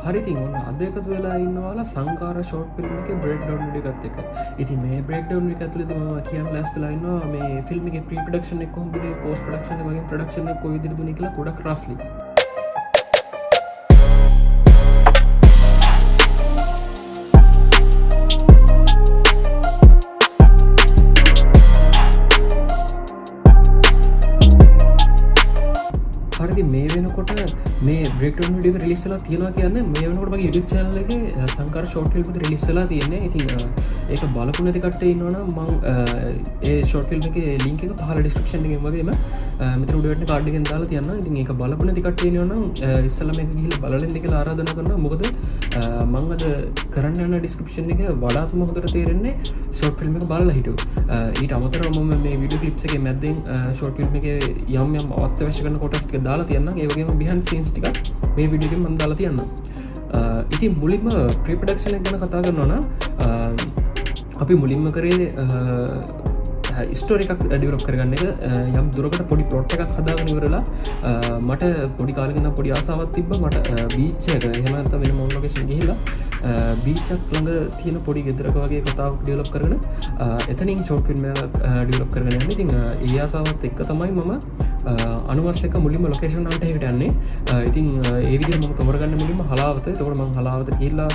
හරිතින් ඔන්න අද එකතු වෙලා ඉන්නවාලා සංකාර ෂෝට් ෆිල්ම් එකේ බ්‍රේක්ඩවුන් වීඩියෝ එකත් එක්ක. ඉතින් මේ බ්‍රේක්ඩවුන් එක ඇතුළේදී මම කියන්න ලෑස්තිලා ඉන්නවා මේ ෆිල්ම් එකේ ප්‍රී ප්‍රොඩක්ෂන් එක කොහොමද දුන්නේ, පෝස්ට් ප්‍රොඩක්ෂන් එක වගේ ප්‍රොඩක්ෂන් එක කොයි විදිහට දුන්නේ කියලා ගොඩක් රෆ්ලි. හරිදි මේ වෙනකොට මේ බ්‍රේක්ඩවුන් වීඩියෝ එක රිලීස් වෙලා තියෙනවා කියන්නේ මේ වෙනකොට මගේ YouTube channel එකේ සංකාර ෂෝට් ෆිල්ම් එක රිලීස් වෙලා තියෙන්නේ. ඉතින් ඒක බලපු නැති කට්ටිය ඉන්නවනම් මම ඒ ෂෝට් ෆිල්ම් එකේ link එක පහළ description එකෙන් වගේම මෙතන උඩ වැටෙන කාඩ් එකෙන් දාලා තියන්නම්. ඉතින් ඒක බලපු නැති කට්ටිය ඉන්නවනම් ඉස්සෙල්ලා මේක ගිහිල්ලා බලලා ඉන්න කියලා ආරාධනා කරනවා. මොකද මම අද කරන්න යන description එක වඩාත්ම හොඳට තේරෙන්නේ ෂෝට් ෆිල්ම් එක බලලා හිටුවා. ඊට අමතරව මම මේ වීඩියෝ ක්ලිප්ස් එකේ මැද්දෙන් ෂෝට් ෆිල්ම් එකේ යම් අවශ්‍ය කරන කොටස් ටික දාලා තියන්නම්. ඒ වගේම behind scenes ටිකක් මේ වීඩියෝ එකෙන් මම දාලා තියන්නම්. ඉතින් මුලින්ම ප්‍රී ප්‍රොඩක්ෂන් එක ගැන කතා කරනවා නම් අපි මුලින්ම කරේ ස්ටෝරි එකක් ඩෙවලොප් කරගන්න එක. යම් දුරකට පොඩි ප්ලොට් එකක් හදාගෙන ඉවරලා මට පොඩි කාලෙක ඉඳන් පොඩි ආසාවක් තිබ්බා. මට බීච් එක එහෙම නැත්නම් වෙන මොන ලොකේෂන් ගිහිල්ලා බීච් එකක් ළඟ තියෙන පොඩි ගෙදරක වගේ කතාවක් ඩෙවලොප් කරගෙන එතනින් ෂෝට් ෆිල්ම් එකක් ඩෙවලොප් කරගෙන යන්නේ. ඉතින් ඒ ආසාවත් එක්ක තමයි මම අනුවස් එක මුලින්ම ලොකේෂන් හන්ට් එකකට යන්නේ. ඉතින් ඒ විදිහට මම කවර් ගන්න මුලින්ම හලාවත. ඒකෝර මම හලාවත ගිහිල්ලා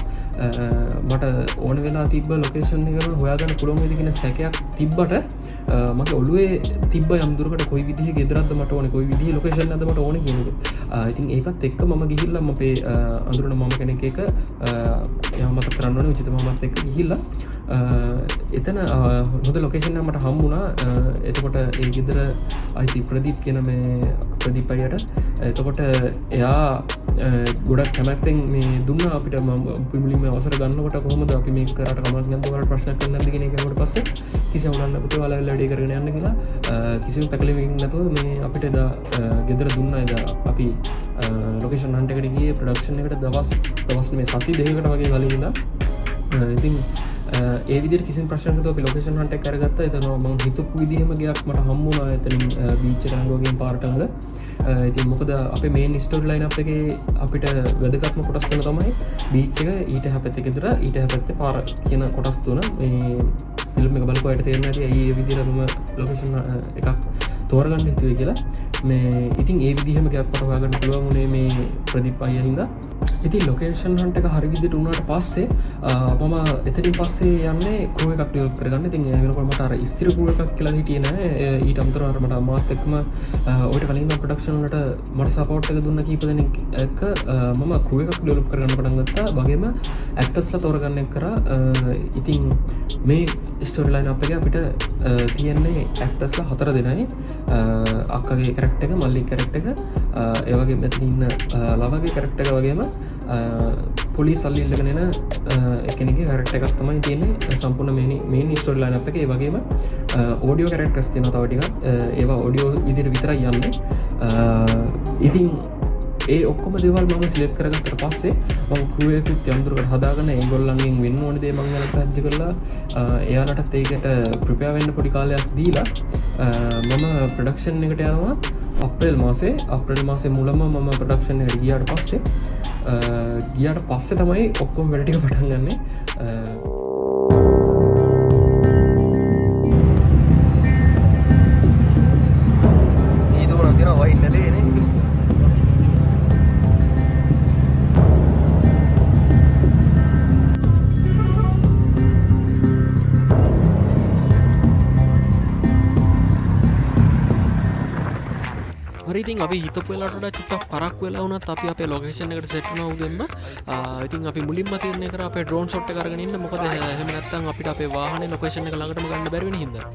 මට ඕන වෙලා තිබ්බ ලොකේෂන් එක වල හොයාගන්න පුළුවන් වේද කියන සැකයක් තිබ්බට මගේ ඔළුවේ තිබ්බ යම් දුරකට කොයි විදිහේ ගෙදරක්ද මට ඕනේ, කොයි විදිහේ ලොකේෂන් එකක්ද මට ඕනේ කියන එක. ඉතින් ඒකත් එක්ක මම ගිහිල්ලා අපේ අඳුරන මම කෙනෙක් එක යමක් කරන්න ඕනේ උචිත මමත් එක්ක ගිහිල්ලා එතන හොඳ ලොකේෂන් එකක් මට හම්බුණා. එතකොට ඒ ගෙදර අයිති ප්‍රදීප් කියන මේ ප්‍රදීප් අයියට. එතකොට එයා ගොඩක් කැමැත්තෙන් මේ දුන්නා අපිට. මම මුලින්ම අවසර ගන්නකොට කොහොමද අපි මේක කරාට කමක් නැද්ද, ඔයාලට ප්‍රශ්නයක් නැද්ද කියන එක ඊට පස්සේ කිසිම උනන්න පුතේ ඔයාලා වැඩි කරගෙන යන්න කියලා කිසිම පැකලෙමින් නැතුව මේ අපිට එදා ගෙදර දුන්නා. එදා අපි ලොකේෂන් හන්ට් එකට ගියේ ප්‍රොඩක්ෂන් එකට දවස් මේ සති දෙකකට වගේ කලින් ඉඳන්. ඉතින් ඒ විදිහට කිසිම ප්‍රශ්නයක් නැතුව අපි ලොකේෂන් හන්ට් එක කරගත්තා. එතන මම හිතපු විදිහම ගයක් මට හම්බුණා එතනින් බීච් එක ළඟ වගේ පාරට ළඟ. ඉතින් මොකද අපේ මේන් ස්ටෝරි ලයින් අප් එකේ අපිට වැදගත්ම කොටස් තුන තමයි බීච් එක, ඊට හැපැත්තේ ගෙදර, ඊට හැපැත්තේ පාර කියන කොටස් තුන. මේ ෆිල්ම් එක බලපුවා ඊට තේරෙනවා ඇති ඇයි ඒ විදිහට මම ලොකේෂන් එකක් තෝරගන්න හිතුවේ කියලා. මේ ඉතින් ඒ විදිහම ගයක් මට හොයාගන්න පුළුවන් උනේ මේ ප්‍රදීප් අයියා හින්දා. ඉතින් ලොකේෂන් හන්ට් එක හරි විදිහට උනාට පස්සේ මම එතනින් පස්සේ යන්නේ ක්‍රූ එකක් ඩෙවලොප් කරගන්න. ඉතින් ඒ වෙනකොට මට අර ස්ථිර ක්‍රූ එකක් කියලා හිටියේ නෑ. ඊට අමතරව මට මාත් එක්කම ඔයිට කලින් මම ප්‍රොඩක්ෂන් වලට මට සපෝට් එක දුන්න කීප දෙනෙක් එක්ක මම ක්‍රූ එකක් ඩෙවලොප් කරගන්න පටන් ගත්තා. වගේම ඇක්ටර්ස්ලා තෝරගන්න එක කරා. ඉතින් මේ ස්ටෝරි ලයින් අප් එකේ අපිට තියෙන්නේ ඇක්ටර්ස්ලා 4 දෙනයි. අක්කගේ කැරක්ටර් එක, මල්ලි කැරක්ටර් එක, ඒ වගේ මෙතන ඉන්න ලවගේ කැරක්ටර් එක වගේම පොලිස් සල්ලි ඉල්ලගෙන එන කෙනෙක්ගේ කැරක්ටර් එකක් තමයි තියෙන්නේ සම්පූර්ණ මේන් ස්ටෝරි ලයින් අප් එකේ. ඒ වගේම ඔඩියෝ කැරක්ටර්ස් තියෙනවා තව ටිකක්. ඒවා ඔඩියෝ විදිහට විතරයි යන්නේ. ඉතින් ඒ ඔක්කොම දේවල් මම සිලෙක්ට් කරගත්තට පස්සේ මම ක්‍රූ එකකුත් යම් දුරකට හදාගෙන ඒගොල්ලන්ගෙන් වෙන්න ඕන දේ මම යාලට පැහැදිලි කරලා එයාලටත් ඒකට ප්‍රිපෙයාර් වෙන්න පොඩි කාලයක් දීලා මම ප්‍රොඩක්ෂන් එකට යනවා අප්‍රේල් මාසේ මුලම මම ප්‍රොඩක්ෂන් එකට ගියාට පස්සේ තමයි ඔක්කොම වැඩ ටික පටන් ගන්නේ. මේ දුරක් දෙනවා වයින් නැලේ නේ. ඉතින් අපි හිතපු වෙලාවට වඩා චුට්ටක් පරක් වෙලා වුණත් අපි අපේ ලොකේෂන් එකට සෙට් වුණා උදෙන්ම. ඉතින් අපි මුලින්ම තීරණය කරා අපේ ඩ්‍රෝන් ෂොට් එක අරගෙන ඉන්න. මොකද එහෙම නැත්නම් අපිට අපේ වාහනේ ලොකේෂන් එක ළඟටම ගන්න බැරි වෙන හින්දා.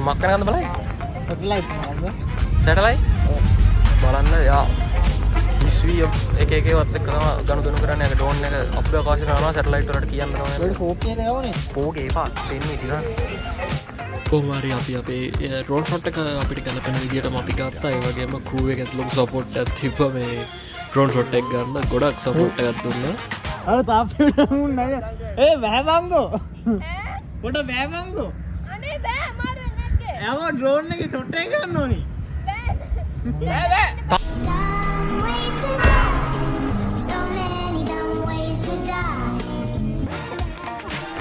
මක්කන ගන්න බලයි. සැටලයිට් බලන්න යා විශ්වීය එක එකවත් එක්ක තමයි ගනුදෙනු කරන්නේ. ඒක ඩ්‍රෝන් එක අභ්‍යවකාශ කරනවා සැටලයිට් වලට කියන්න ඕනේ. ඒක 4K ද යවනේ. 4K පාත් දෙන්නේ ඉතින්. කොහොමරි අපි අපේ ඩ්‍රෝන් ෂොට් එක අපිට ගැලපෙන විදිහටම අපි ගත්තා. ඒ වගේම ක්‍රූ එකත් ලොකු සපෝට් එකක් තිබ්බා මේ ඩ්‍රෝන් ෂොට් එක ගන්න. ගොඩක් සපෝට් එකක් දුන්නා. අර තාප්පේට මුන් නෑ. ඒ බෑබංගෝ. පොඩ බෑබංගෝ. අනේ බෑ මාරු නැග්ගේ. එයා ඩ්‍රෝන් එකේ ෂොට් එක ගන්න ඕනි. බෑ. බෑ.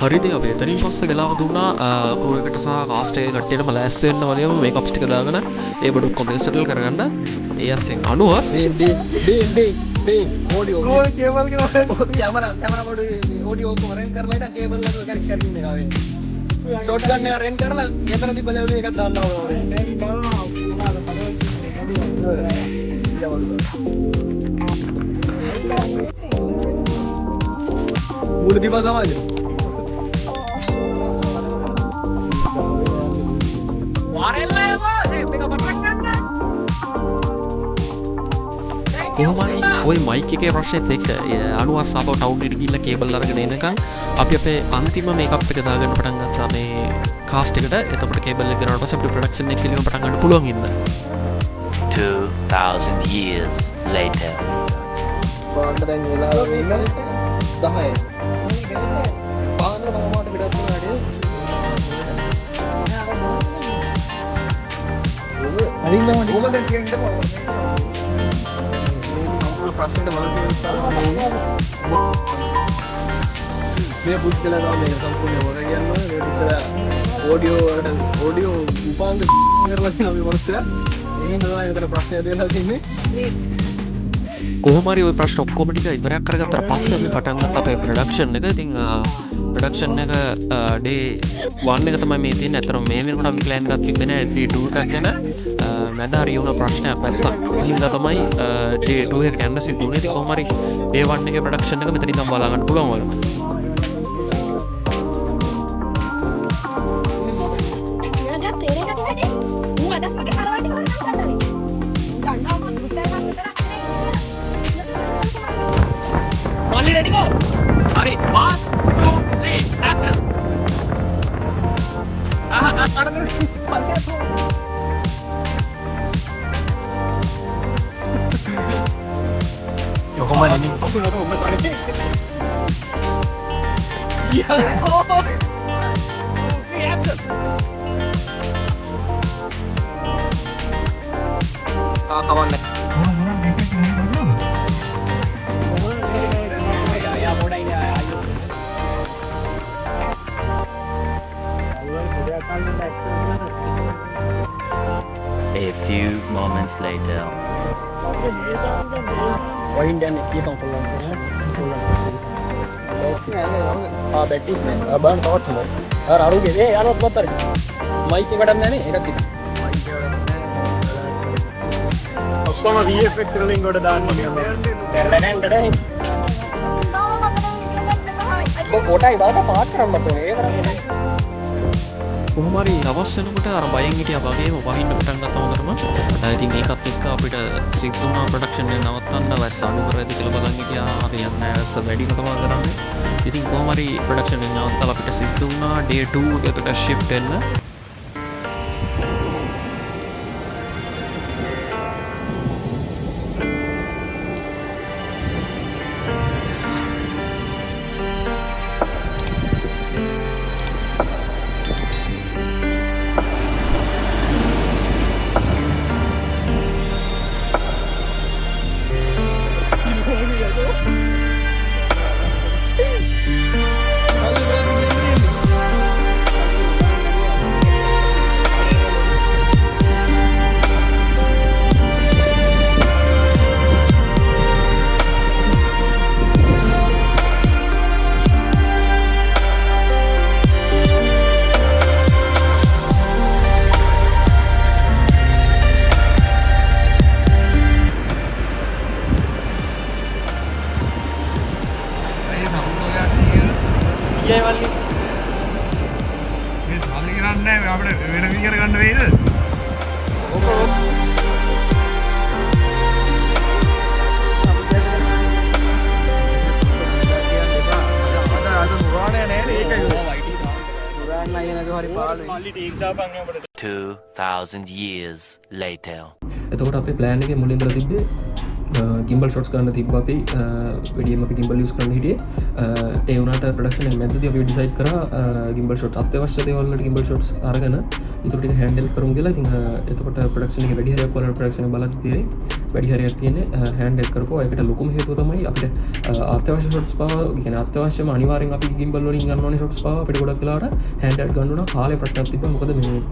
හරිද අපි එතනින් පස්සේ වෙලාව දුන්නා කෝරකට සහ කාස්ට් එක කට්ටියටම ලෑස්ති වෙන්න වගේම මේකප්ස් ටික දාගෙන ඒ බඩු කොම්පියුටර් සෙටල් කරගන්න ඒ අස්සෙන් 90 ऑडियो केबल के कैमरा बड़े ऑडियो को रेंट कर लेना केबल लगा कर करने का है शॉटगन ने रेंट करना कैमरा दी बले एक डालना मूल दिवस समाज वारेला है वो मेरा बटन करना කොහොමයි ඔය මයික් එකේ ප්‍රශ්නෙත් එක්ක 90 ආපහු ටවුන් එකට ගිහිල්ලා කේබල් අරගෙන එනකන් අපි අපේ අන්තිම මේකප් එක දාගන්න පටන් ගත්තා මේ කාස්ට් එකට. එතකොට කේබල් එක ගෙනාවට පස්සේ අපිට ප්‍රොඩක්ෂන් එක පිළිවෙල පටන් ගන්න පුළුවන් ඉන්න 2000 years later. පාන්දර දැන් වෙලාව ඉන්න 10යි. පාන්දර මමට පිටත් වුණාට හරිද මම කොහොමද කියන්නේ ප්‍රශ්නට මේ පුද්ගලයා තමයි මේක සම්පූර්ණ වග කියනවා මේ පුද්ගලයා ඔඩියෝ උපාංග කරලා තියෙනවා මේ මනුස්සයා. එහෙනම් තමයි ඒතර ප්‍රශ්නය දෙලා තින්නේ. කොහොම හරි ওই ප්‍රශ්න ඔක්කොම ටික ඉවරයක් කරගත්තාට පස්සේ අපි පටන් ගත්තා අපේ ප්‍රොඩක්ෂන් එක. ඉතින් ප්‍රොඩක්ෂන් එක ඩේ 1 එක තමයි මේ තියෙන්නේ. අතන මේ වෙනකොට අපි ප්ලෑන් එකක් තිබ්බේ නෑ ඩේ 2 එකක් ගැන. මැද හරි වුණ ප්‍රශ්නයක් වැස්සා. හින්දා තමයි ඩේ 2 එක කැන්වස් එක දුන්නේ. ඉතින් කොහොම හරි ඩේ 1 එකේ ප්‍රොඩක්ෂන් එක මෙතනින් නම් බලා ගන්න පුළුවන් වල. Molly ready go. Hurry, 1, 2, 3, action. Yo, kemana nih? Aku nggak tahu, mas Anies. Iya. Action. Kawan nih. A few moments later. Wah ini nih kita pulang. बैठी बन बहुत सुंदर यार आरू के यार उस बतर माइक के बटन ने एक कितना ඔක්කොම VFX වලින් කොට දාන්නේ දැරලෙන් කොටයි බලක පාත් කරන්න ඕනේ ඒ කරන්නේ කොහොම හරි දවස් වෙනකොට අර බයෙන් හිටියා වගේම වහින්න පටන් ගත්තා හොඳටම. ඉතින් ඒකත් එක්ක අපිට සිද්ධ වුණා ප්‍රොඩක්ෂන් එක නවත්තන්න වැස්ස අඩු කරද්දි කියලා බලන් හිටියා. හරියන්නේ නැහැ වැස්ස වැඩිම තමයි කරන්නේ. ඉතින් කොහොම හරි ප්‍රොඩක්ෂන් එක නවත්තලා අපිට සිද්ධ වුණා ඩේ 2 එකට ෂිෆ්ට් වෙන්න. Molly take the bang 2000 years later. එතකොට අපේ ප්ලෑන් එකේ මුලින් ඉඳලා තිබ්බේ ගිම්බල් ෂොට්ස් කරන්න තිබ්බ අපි වැඩියම අපි ගිම්බල් යූස් කරන්න හිටියේ ඒ වුණාට ප්‍රොඩක්ෂන් එක මැදදී අපි ඩිසයිඩ් කරා ගිම්බල් ෂොට් අත්‍යවශ්‍ය දේවල් වලට ගිම්බල් ෂොට්ස් අරගෙන ඊට ටික හැන්ඩල් කරමු කියලා. ඉතින් එතකොට ප්‍රොඩක්ෂන් එකේ වැඩි හරියක් වල ප්‍රොඩක්ෂන් එක බලද්දී තියෙන්නේ වැඩි හරියක් තියෙන්නේ හැන්ඩල් කරපුවා. ඒකට ලොකුම හේතුව තමයි අපිට අත්‍යවශ්‍ය ෂොට්ස් පාව කියන්නේ අත්‍යවශ්‍යම අනිවාර්යෙන් අපි ගිම්බල් වලින් ගන්න ඕනේ ෂොට්ස් පාව අපිට ගොඩක් වෙලාවට හැන්ඩල් ගන්න උනා කාලේ ප්‍රශ්නයක් තිබ්බා. මොකද මේ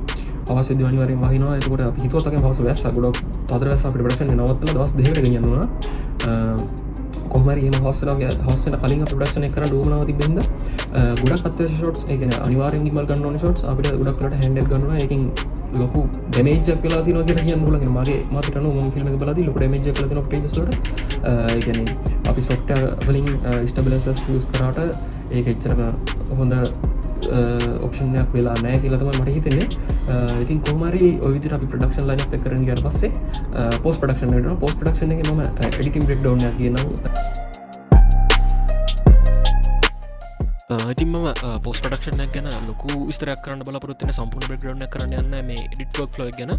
අවශ්‍ය දේ අනිවාර්යෙන් වහිනවා. එතකොට අපි හිතුවත් අකම අවශ්‍ය වැස්ස ගොඩක් තදර වැස්ස අපිට ප්‍රොඩක්ෂන් එක නවත්තලා දවස් දෙකකට ගෙනියන්න උනා. කොහොම හරි එහෙම හවස් වෙන කලින් අපි ප්‍රොඩක්ෂන් එක කරන්න උවමනාව තිබෙන්න ගොඩක් අත්‍යවශ්‍ය ෂොට්ස් ඒ කියන්නේ අනිවාර්යෙන් ගිම්බල් ගන්න ඕනේ ෂොට්ස් අපිට ගොඩක් වෙලාවට හැන්ඩල් ගන්න උනා. ඒකෙන් ලොකු ඩැමේජ් එකක් වෙලා තියෙනවා කියලා කියන්න පුළුවන්. මගේ මතට අනුව මම ෆිල්ම් එක බලද්දී ලොකු ඩැමේජ් එකක් වෙලා තියෙනවා ෆුටේජස් වලට. ඒ කියන්නේ අපි software වලින් stabilizers use කරාට ඒක එච්චරම හොඳ ඔප්ෂන් එකක් වෙලා නැහැ කියලා තමයි මට හිතෙන්නේ. ඉතින් කොහොම හරි ඔය විදිහට අපි ප්‍රොඩක්ෂන් ලයින් අප් එක කරගෙන ගියාට පස්සේ පෝස්ට් ප්‍රොඩක්ෂන් එකට යනවා. පෝස්ට් ප්‍රොඩක්ෂන් එකේ මම එඩිටිංగ్ බ්‍රේක්ඩවුන් එකක් කියනවා. ඉතින් මම පෝස්ට් ප්‍රොඩක්ෂන් එක ගැන ලොකු විස්තරයක් කරන්න බලාපොරොත්තු වෙන සම්පූර්ණ බ්‍රේක්ඩවුන් එකක් කරන්න යන්නේ මේ එඩිට් වර්ක් ෆ්ලෝ එක ගැන.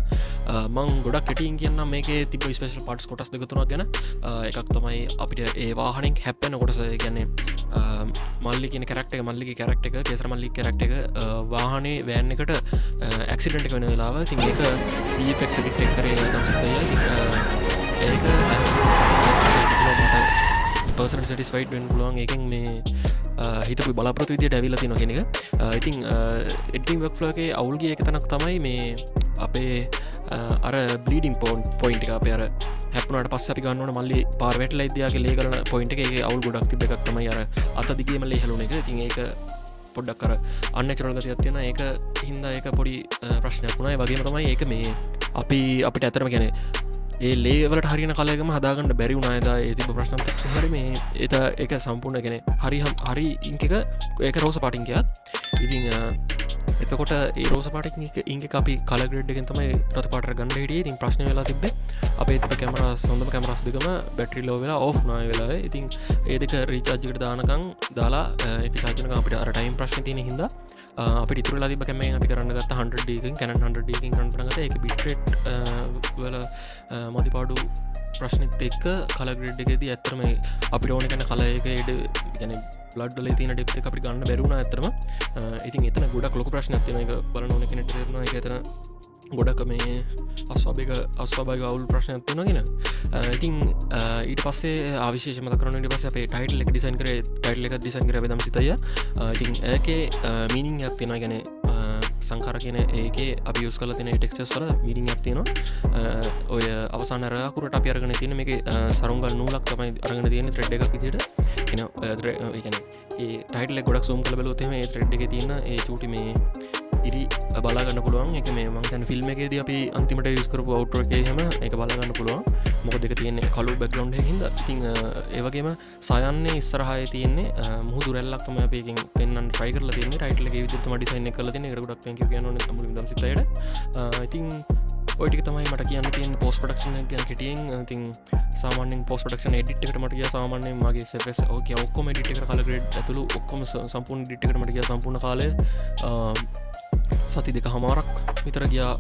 මම ගොඩක් කෙටියෙන් කියන්නම් මේකේ තිබ්බ ස්පෙෂල් පාර්ට්ස් කොටස් දෙක තුනක් ගැන. එකක් තමයි අපිට ඒ වාහනෙන් හැප්පෙන කොටස. ඒ කියන්නේ මල්ලි කියන කැරක්ටර් එක මල්ලිගේ කැරක්ටර් එක කේසර මල්ලි කැරක්ටර් එක වාහනේ වෑන් එකට ඇක්සිඩන්ට් එක වෙන වෙලාව. ඉතින් ඒක VFX එඩිට් එක කරේ නම් සිතයි. ඒක පර්සනල් සැටිස්ෆයිඩ් වෙන්න පුළුවන්. ඒකෙන් මේ හිතපු බලාපොරොත්තු විදියට ඇවිල්ලා තියෙනවා කියන එක. ඉතින් එඩිටිං වර්ක් ෆ්ලෝ එකේ අවුල් ගිය එක තැනක් තමයි මේ අපේ අර බ්ලීඩිං පොයින්ට් එක අපේ අර හැප්පුණාට පස්සේ අපි ගන්න ඕන මල්ලි පාර වැටලා ඉද්දියාගේ ලේ ගලන පොයින්ට් එක. ඒකේ අවුල් ගොඩක් තිබ්බ එකක් තමයි අර අත දිගේම ලේ හැලුණ එක. ඉතින් ඒක පොඩ්ඩක් අර අන්නැචරල් ගතියක් තියෙනවා. ඒක හින්දා ඒක පොඩි ප්‍රශ්නයක් වුණා. ඒ වගේම තමයි ඒක මේ අපිට ඇත්තටම කියන්නේ ඒ ලේවලට හරින කලයකම හදාගන්න බැරි වුණායද ඒ තිබ්බ ප්‍රශ්නත් එක්ක හරි මේ ඒක සම්පූර්ණ කියන්නේ හරි ඉන්ක් එක ඒක රෝස පාටින් එකක්. ඉතින් එතකොට ඒ රෝස පාටින් ඉන්ක් එක අපි කලර් ග්‍රේඩ් එකෙන් තමයි රතු පාටට ගන්න හිටියේ. ඉතින් ප්‍රශ්න වෙලා තිබ්බේ අපේ තිබ්බ කැමරාස් හොඳම කැමරාස් දෙකම බැටරි ලෝ වෙලා ඕෆ් වුණා ඒ වෙලාවේ. ඉතින් ඒ දෙක රීචාර්ජ් එකට දාලා ඒක චාර්ජ් කරනකම් අපිට අර ටයිම් ප්‍රශ්නේ තියෙන හින්දා අපිට ඉතුරු වෙලා තිබ්බ කැමරෙන් අපි කරන්න ගත්ත 100D එකකින් Canon 100D එකකින් කරන්න පටන් ගත්තා. ඒක bit rate වල මදිපාඩු ප්‍රශ්නෙත් එක්ක කලර් ග්‍රේඩ් එකේදී ඇත්තටම අපිට ඕන කරන කලර් එක يعني බ්ලඩ් වල තියෙන ඩෙප්ත් එක අපිට ගන්න බැරි වුණා ඇත්තටම. ඉතින් එතන ගොඩක් ලොකු ප්‍රශ්නයක් තියෙනවා. ඒක බලන ඕන කෙනෙක්ට තේරෙනවා. ඒක එතන ගොඩක් මේ අස්වාභාවික අවුල් ප්‍රශ්නයක් තියෙනවා කියන. ඉතින් ඊට පස්සේ ආවිශේෂ මතක කරන ඊට පස්සේ අපේ ටයිටල් එක ඩිසයින් කරේ අපි දම්සිතය. ඉතින් ඒකේ මීනින්ග් එකක් තියෙනවා. يعني සංකාර කියන ඒකේ අපි යූස් කරලා තියෙන ටෙක්ස්චර්ස් වල මීනින්ග් එකක් තියෙනවා. ඔය අවසාන රාකුරට අපි අරගෙන තියෙන මේකේ සරුංගල් නූලක් තමයි අරගෙන තියෙන්නේ ත්‍රෙඩ් එකක් විදියට. ඒ කියන්නේ ඒ ටයිටල් එක ගොඩක් zoom කරලා බලුවොත් එහෙම ඒ ත්‍රෙඩ් එකේ තියෙන ඒ චූටි මේ ඉරි බලා ගන්න පුළුවන්. ඒක මේ මම දැන් ෆිල්ම් එකේදී අපි අන්තිමට යූස් කරපු අවුට්රෝ එකේ එහෙම ඒක බලා ගන්න පුළුවන්. මොකද ඒක තියෙන්නේ කළු බෑග්ග්‍රවුන්ඩ් එකකින් හින්දා. ඉතින් ඒ වගේම සයන්නේ ඉස්සරහායේ තියෙන්නේ මුහුදු රැල්ලක් තමයි අපි එකෙන් පෙන්වන්න try කරලා තියෙන්නේ. ටයිටල් එකේ විදිහට තමයි ඩිසයින් එක කරලා තියෙන්නේ. ඒකට ගොඩක් thank you කියන්න ඕනේ අමුලින් දම්සිතයට. ඉතින් ඔය ටික තමයි මට කියන්න තියෙන්නේ පෝස්ට් ප්‍රොඩක්ෂන් එක ගැන කෙටියෙන්. ඉතින් සාමාන්‍යයෙන් පෝස්ට් ප්‍රොඩක්ෂන් එඩිට් එකට මට ගියා සාමාන්‍යයෙන් මගේ සෙෆ්ස් ඕකේ ඔක්කොම එඩිට් එකට කලර් ග්‍රේඩ් ඇතුළු ඔක්කොම සම්පූර්ණ එඩිට් එකට මට ගියා සම්පූර්ණ කාලය සති 2.5ක් විතර ගියා.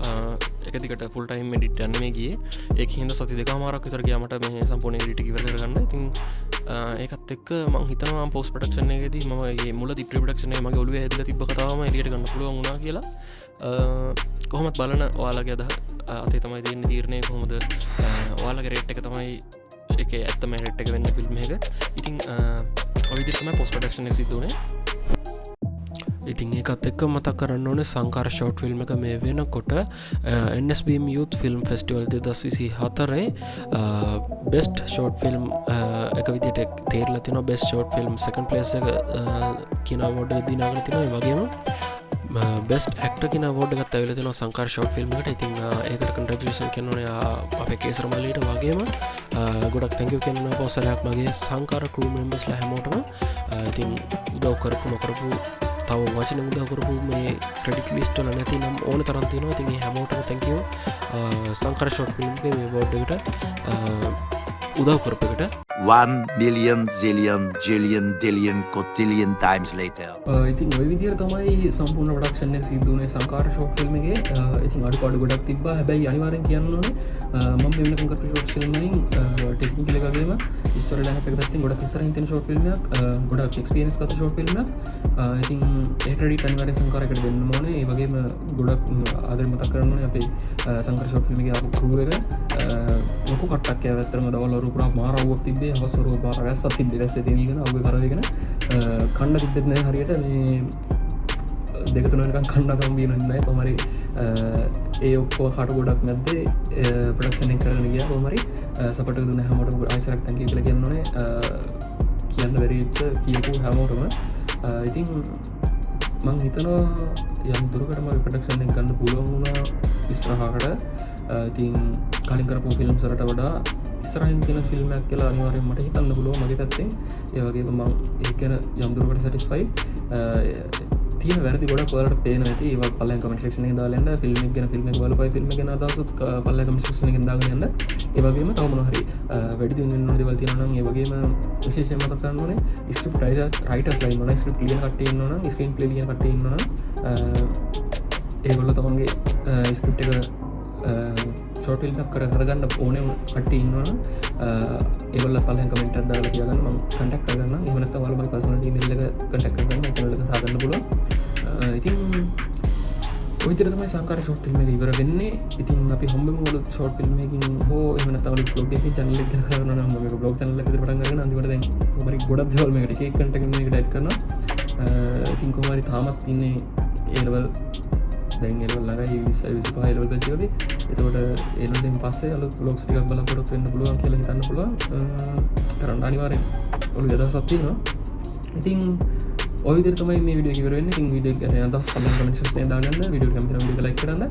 එක දිගට ෆුල් ටයිම් එඩිට් යන්න මේ ගියේ. ඒක හින්දා සති 2.5ක් විතර ගියා මට මේ සම්පූර්ණ එඩිට් එක ඉවර කරගන්න. ඉතින් ඒකත් එක්ක මම හිතනවා පෝස්ට් ප්‍රොඩක්ෂන් එකේදී මම මේ මුලදී ප්‍රී ප්‍රොඩක්ෂන් එක මගේ ඔළුවේ ඇදලා තිබ්බ කතාවම එළියට ගන්න පුළුවන් වුණා කියලා. කොහොමත් බලන ඔයාලගේ අතේ තමයි තියෙන තීරණය. කොහොමද ඔයාලගේ රේට් එක තමයි ඒකේ ඇත්තම රේට් එක වෙන්නේ ෆිල්ම් එක. ඉතින් ඔය විදිහට තමයි පෝස්ට් ප්‍රොඩක්ෂන් එක සිද්ධ වුණේ. ඉතින් ඒකත් එක්ක මතක් කරන්න ඕනේ සංකාර ෂෝට් ෆිල්ම් එක මේ වෙනකොට NSBM Youth Film Festival 2024 best short film එක විදිහට තේරලා තිනවා. Best short film second place එක කියන අවෝඩ් එක දිනාගෙන තිනවා. ඒ වගේම බෙස්ට් ඇක්ටර් කියන අවෝඩ් එකත් ඇවිල්ලා තිනවා සංකාර ෂෝට් ෆිල්ම් එකට. ඉතින් ඒකට කන්ග්‍රැචුලේෂන් කියන්න ඕනේ අපේ කේසර මල්ලියට. වගේම ගොඩක් thank you කියන්න පොසලයක් මගේ සංකාර ක්‍රූ මෙම්බර්ස්ලා හැමෝටම. ඉතින් උදව් කරපු නොකරපු තව වචන උදව් කරපු මේ ක්‍රෙඩිට් ලිස්ට් වල නැති නම් ඕන තරම් තියෙනවා. ඉතින් මේ හැමෝටම thank you සංකාර ෂෝට් ෆිල්ම් එකේ මේ අවෝඩ් එකට උදව් කරපු එකට. 1,000,000 zillion jillion dillion cotillion times later. ඉතින් ඔය විදිර තමයි සම්පූර්ණ ප්‍රඩක්ෂන් එක සිද්ධ වුණේ සංකාර ෂෝට් ෆිල්ම් එකේ. ඉතින් අඩුපාඩු ගොඩක් තිබ්බා. හැබැයි අනිවාර්යෙන් කියන්න ඕනේ මම මේ වෙනකම් කරපු ෂෝට් ෆිල්ම් වලින් ටෙක්නිකල් එක වගේම ස්ටෝරි ලයින් එක පැත්තෙන් ගොඩක් ඉස්සරහින් තියෙන ෂෝට් ෆිල්ම් එකක්, ගොඩක් එක්ස්පීරියන්ස් ගත්ත ෂෝට් ෆිල්ම් එකක්. ඉතින් ඒ ක්‍රෙඩිට් අනිවාර්යෙන් සංකාරයකට දෙන්න ඕනේ. ඒ වගේම ගොඩක් ආදරෙන් මතක් කරන්න ඕනේ අපේ සංකාර ෂෝට් ෆිල්ම් එකේ ආපු ක්‍රූ එක. ලොකු කට්ටක් යාව ඇත්තටම දවල් වරු පුරා මාර අවුවක් තිබ්බේ. හවස් වරු පාර රැස්සක් තිබ්බේ. රැස්සේ තේනීගෙන අවුවේ කරවගෙන කන්න තිබ්බෙත් නැහැ හරියට. මේ දෙක තුන වෙනකන් කන්න කම්බියන නැහැ. කොහමරි ඒ ඔක්කොම කට ගොඩක් නැද්දේ ප්‍රොඩක්ෂන් එක කරගෙන ගියා. කොහමරි සපෝට් එක දුන්න හැමෝටම ආයිසරක් තැන්කියු කියලා කියන්න ඕනේ. කියන්න බැරි වෙච්ච කියපු හැමෝටම. ඉතින් මම හිතනවා යම් දුරකට මගේ ප්‍රොඩක්ෂන් එක ගන්න පුළුවන් වුණා ඉස්සරහකට. ඉතින් කලින් කරපු ෆිල්ම්ස් වලට වඩා ඉස්සරහින් තියෙන ෆිල්ම් එකක් කියලා අනිවාර්යෙන් මට හිතන්න පුළුවන් මගේ පැත්තෙන්. ඒ වගේම මම ඒක ගැන යම් දුරකට සැටිස්ෆයිඩ්. තියෙන වැරදි ගොඩක් ඔයාලට පේනවා ඇති. ඒවා පල්ලෙන් කමෙන්ට් සෙක්ෂන් එකෙන් දාලා යන්න. ෆිල්ම් එක ගැන ෆිල්ම් එක බලපයි ෆිල්ම් එක ගැන අදහසත් පල්ලෙන් කමෙන්ට් සෙක්ෂන් එකෙන් දාගෙන යන්න. ඒ වගේම තව මොනවා හරි වැඩි දියුණු වෙන දේවල් තියෙනවා නම් ඒ වගේම විශේෂයෙන්ම මතක් කරන්න ඕනේ ස්ක්‍රිප්ට් රයිටර්ස් ලයින් වල ස්ක්‍රිප්ට් ලියන කට්ටිය ඉන්නවා නම් ස්ක්‍රීන් ප්ලේ ලියන කට්ටිය ඉන්නවා නම් ඒගොල්ලෝ තමන්ගේ ස්ක්‍රිප්ට් එක ෂෝට් ෆිල්ම් එකක් කරගන්න ඕනේ කට්ටිය ඉන්නවා නම් ඒගොල්ලෝ පල්ලෙන් කමෙන්ට් එකක් දාලා කියගන්න මම කන්ටැක්ට් කරගන්නම්. එහෙම නැත්නම් ඔයාලා මගේ පර්සනල් ඊමේල් එක කන්ටැක්ට් කරගන්න මම channel එක හදාගන්න පුළුවන්. ඉතින් ඔය විදිහට තමයි සංකාර ෂෝට් ෆිල්ම් එක ඉවර වෙන්නේ. ඉතින් අපි හම්බෙමු ඔය ෂෝට් ෆිල්ම් එකකින් හෝ එහෙම නැත්නම් ඔය බ්ලොග් එකකින් channel එක කරනවා නම් මම බ්ලොග් channel එක විතර පටන් ගන්න අන්තිමට දැන් කොහමරි ගොඩක් දේවල් මේකට එක එක කන්ටෙන්ට් මේකට ඇඩ් කරනවා. ඉතින් කොහමරි තාමත් ඉන්නේ ඒ level දැන් ඒ level ළඟයි 20 25 level එකේ ඉතින් එතකොට ඒ level එකෙන් පස්සේ අලුත් vlogs ටිකක් බලාපොරොත්තු වෙන්න පුළුවන් කියලා හිතන්න පුළුවන්. කරන්න අනිවාර්යෙන් ඔළුවේ අදහසක් තියෙනවා. ඉතින් ඔය විදිහට තමයි මේ වීඩියෝ එක ඉවර වෙන්නේ. ඉතින් වීඩියෝ එක ගැන අදහස් කමෙන්ට් සෙක්ෂන් එකේ දාන්න. වීඩියෝ එක කැමති නම් වීඩියෝ එක ලයික් කරන්න.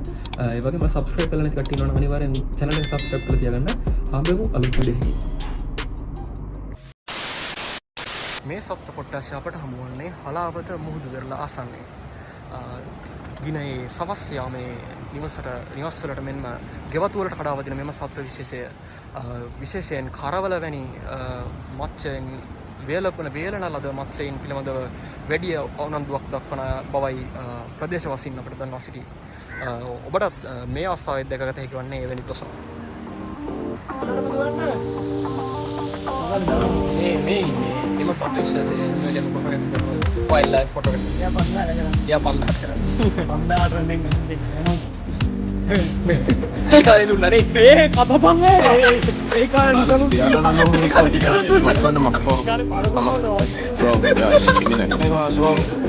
ඒ වගේම subscribe කරලා නැති කට්ටිය ඉන්නවා නම් අනිවාර්යෙන් channel එක subscribe කරලා තියාගන්න. ආම්බෙමු අලුත් වීඩියෝ එකකින්. මේ සත්ත්ව කොට්ටාශය අපට හමු වන්නේ හලාවත මුහුදු වෙරළ ආසන්නයේ. දිනේ සවස් යාමේ නිවස්වලට මෙන්ම ගෙවතුවලට කඩා වදින මෙම සත්ත්ව විශේෂයෙන් කරවල වැනි මත්ස්‍යයන් වේලන ලද මත්ස්‍යයන් පිළිබඳව වැඩි උනන්දුවක් දක්වන බවයි ප්‍රදේශවාසීන් අපට දන්වා සිටි. ඔබටත් මේ අවස්ථාවේ දැකගත හැකි වන්නේ එවැනි දොසක්. එම සත්ත්ව විශේෂයෙන් වයිල්ඩ් ලයිෆ් ෆොටෝග්‍රැෆි. යා පන්දාට කරන්නේ. පන්දාට රෙන්ඩින් කරනවා. ඒකයි දුන්නනේ. ඒ කපපන් ඒ කාලේ Bro, yeah, give me that.